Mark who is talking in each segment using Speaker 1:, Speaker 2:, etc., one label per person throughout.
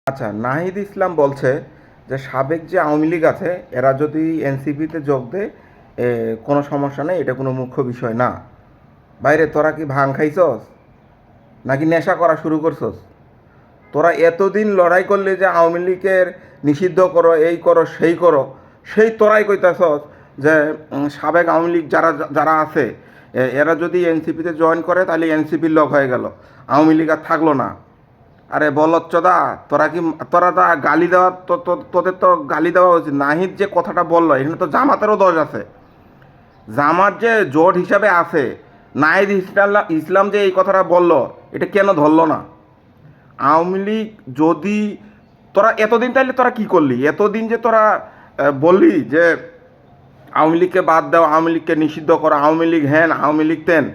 Speaker 1: আচ্ছা, নাহিদ ইসলাম বলছে যে সাবেক যে আওয়ামী লীগ আছে এরা যদি এনসিপিতে যোগ দেয় কোনো সমস্যা নেই, এটা কোনো মুখ্য বিষয় না। বাইরে তোরা কি ভাং খাইছস নাকি নেশা করা শুরু করছস? তোরা এতদিন লড়াই করলে যে আওয়ামী লীগের নিষিদ্ধ করো, এই করো, সেই করো, সেই তোরাই কইতাছস যে সাবেক আওয়ামী লীগ যারা যারা আছে এরা যদি এনসিপিতে জয়েন করে তাহলে এনসিপির লগ হয়ে গেল, আওয়ামী লীগ আর থাকলো না। আরে বলচ্চদা, তোরা তা গালি দেওয়া তোদের তো গালি দেওয়া উচিত। নাহিদ যে কথাটা বললো এখানে তো জামাতেরও দোষ আছে। জামাত যে জোট হিসাবে আছে, নাহিদ ইসলাম যে এই কথাটা বলল, এটা কেন ধরলো না? আওয়ামী লীগ যদি তোরা এতদিন তাইলে তোরা কি করলি? এতদিন যে তোরা বললি যে আওয়ামী লীগকে বাদ দাও, আওয়ামী লীগকে নিষিদ্ধ করো, আওয়ামী লীগ হ্যান, আওয়ামী লীগ তেন,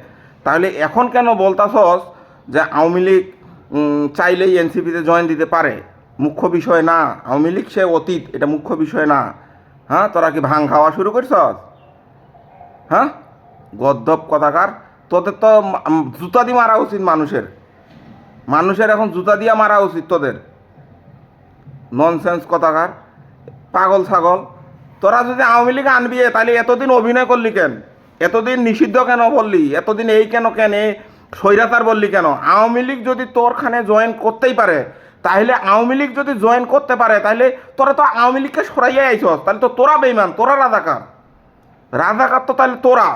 Speaker 1: তাহলে এখন কেন বলতাছস যে আওয়ামী লীগ চাইলেই এনসিপিতে জয়েন দিতে পারে? মুখ্য বিষয় না, আওয়ামী লীগ সে অতীত, এটা মুখ্য বিষয় না। হ্যাঁ, তোরা কি ভাং খাওয়া শুরু করছস? হ্যাঁ, গদ্দপ কথাকার। তোদের তো জুতা দিয়ে মারা উচিত, মানুষের এখন জুতা দিয়ে মারা উচিত তোদের। ননসেন্স কথাকার, পাগল ছাগল। তোরা যদি আওয়ামী লীগ আনবি তাহলে এতদিন অভিনয় করলি কেন? এতদিন নিষিদ্ধ কেন বললি? এতদিন এই কেন স্বৈরাচার বললি কেন? আওয়ামী লীগ যদি তোরখানে জয়েন করতেই পারে, তাহলে আওয়ামী লীগ যদি জয়েন করতে পারে তাহলে তোরা তো আওয়ামী লীগকে সরাইয়া আইছস, তাহলে তো তোরা বেইমান, তোরা রাজাকার। রাজাকার তো তাহলে তোরা।